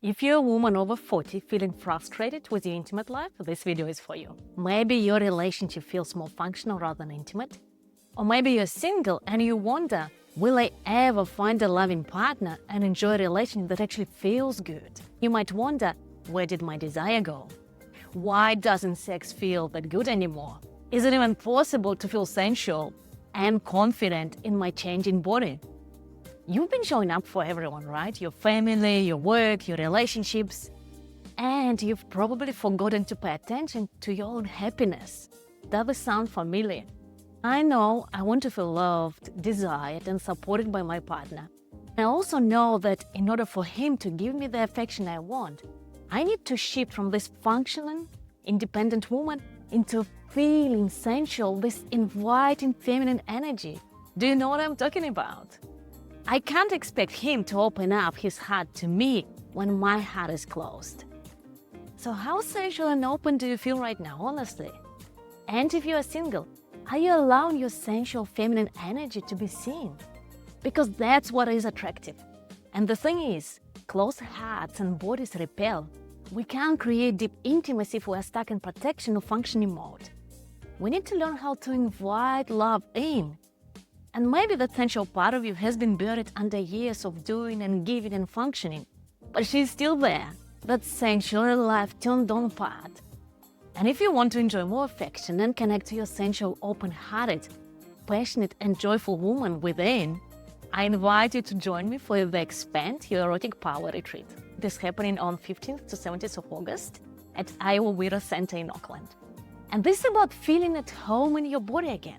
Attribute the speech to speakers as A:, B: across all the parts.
A: If you're a woman over 40 feeling frustrated with your intimate life, this video is for you. Maybe your relationship feels more functional rather than intimate. Or maybe you're single and you wonder, will I ever find a loving partner and enjoy a relationship that actually feels good? You might wonder, where did my desire go? Why doesn't sex feel that good anymore? Is it even possible to feel sensual and confident in my changing body? You've been showing up for everyone, right? Your family, your work, your relationships. And you've probably forgotten to pay attention to your own happiness. Does this sound familiar? I know I want to feel loved, desired, and supported by my partner. I also know that in order for him to give me the affection I want, I need to shift from this functioning, independent woman into feeling sensual, this inviting feminine energy. Do you know what I'm talking about? I can't expect him to open up his heart to me when my heart is closed. So how sensual and open do you feel right now, honestly? And if you are single, are you allowing your sensual feminine energy to be seen? Because that's what is attractive. And the thing is, closed hearts and bodies repel. We can't create deep intimacy if we're stuck in protection or functioning mode. We need to learn how to invite love in. And maybe that sensual part of you has been buried under years of doing and giving and functioning, but she's still there, that sensual life turned on part. And if you want to enjoy more affection and connect to your sensual, open-hearted, passionate and joyful woman within, I invite you to join me for the Expand Your Erotic Power Retreat. This is happening on 15th to 17th of August at Iowa Wira Center in Auckland. And this is about feeling at home in your body again.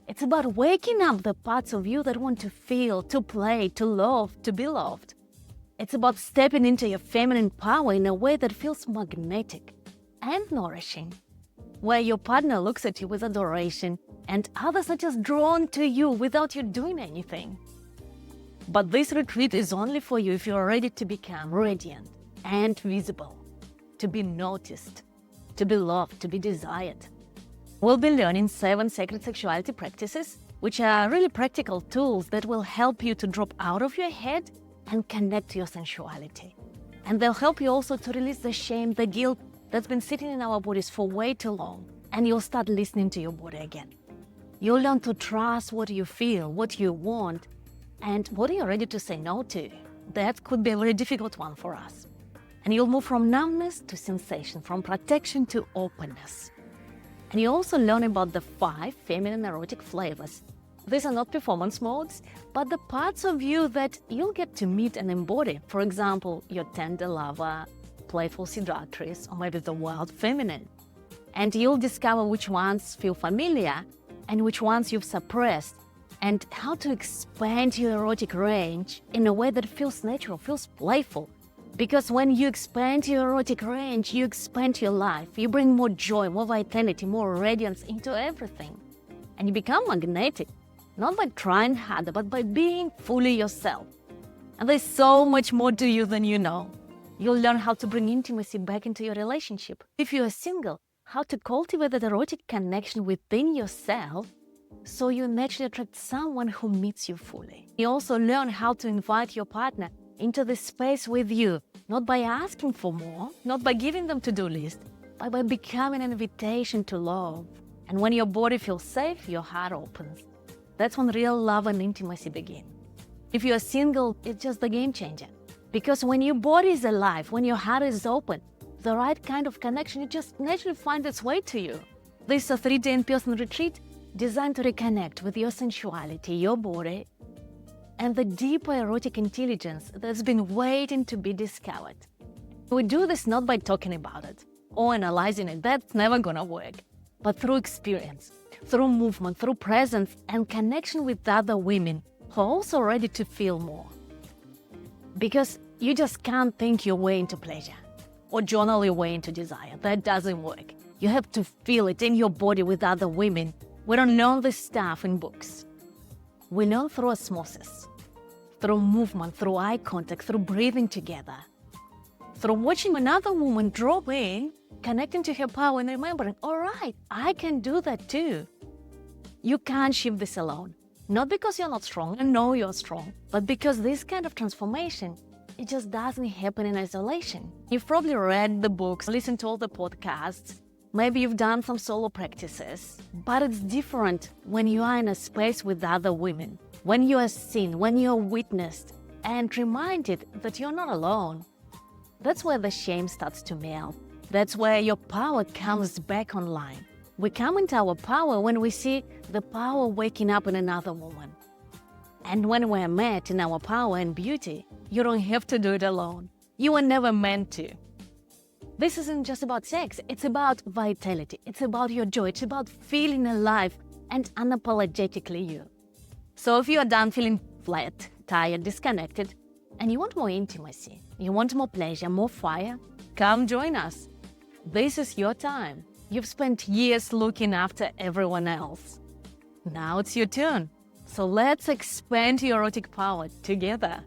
A: It's about waking up the parts of you that want to feel, to play, to love, to be loved. It's about stepping into your feminine power in a way that feels magnetic and nourishing, where your partner looks at you with adoration and others are just drawn to you without you doing anything. But this retreat is only for you if you're ready to become radiant and visible, to be noticed, to be loved, to be desired. We'll be learning 7 sacred sexuality practices, which are really practical tools that will help you to drop out of your head and connect to your sensuality. And they'll help you also to release the shame, the guilt that's been sitting in our bodies for way too long. And you'll start listening to your body again. You'll learn to trust what you feel, what you want, and what you're ready to say no to. That could be a very difficult one for us. And you'll move from numbness to sensation, from protection to openness. And you also learn about the 5 feminine erotic flavors. These are not performance modes, but the parts of you that you'll get to meet and embody. For example, your tender lover, playful seductress, or maybe the wild feminine. And you'll discover which ones feel familiar and which ones you've suppressed, and how to expand your erotic range in a way that feels natural, feels playful. Because when you expand your erotic range, you expand your life. You bring more joy, more vitality, more radiance into everything. And you become magnetic, not by trying harder, but by being fully yourself. And there's so much more to you than you know. You'll learn how to bring intimacy back into your relationship. If you are single, how to cultivate that erotic connection within yourself so you naturally attract someone who meets you fully. You also learn how to invite your partner into this space with you, not by asking for more, not by giving them to-do list, but by becoming an invitation to love. And when your body feels safe, your heart opens. That's when real love and intimacy begin. If you're single, it's just the game changer. Because when your body is alive, when your heart is open, the right kind of connection, it just naturally finds its way to you. This is a 3-day in-person retreat designed to reconnect with your sensuality, your body, and the deeper erotic intelligence that's been waiting to be discovered. We do this not by talking about it or analyzing it, that's never gonna work, but through experience, through movement, through presence and connection with other women who are also ready to feel more. Because you just can't think your way into pleasure or journal your way into desire. That doesn't work. You have to feel it in your body with other women. We don't learn this stuff in books. We learn through osmosis, through movement, through eye contact, through breathing together, through watching another woman drop in, connecting to her power and remembering, all right, I can do that too. You can't shift this alone. Not because you're not strong, and know you're strong, but because this kind of transformation it just doesn't happen in isolation. You've probably read the books, listened to all the podcasts, maybe you've done some solo practices, but it's different when you are in a space with other women, when you are seen, when you are witnessed, and reminded that you're not alone. That's where the shame starts to melt. That's where your power comes back online. We come into our power when we see the power waking up in another woman. And when we're met in our power and beauty, you don't have to do it alone. You were never meant to. This isn't just about sex, it's about vitality, it's about your joy, it's about feeling alive and unapologetically you. So if you are done feeling flat, tired, disconnected, and you want more intimacy, you want more pleasure, more fire, come join us. This is your time. You've spent years looking after everyone else. Now it's your turn. So let's expand your erotic power together.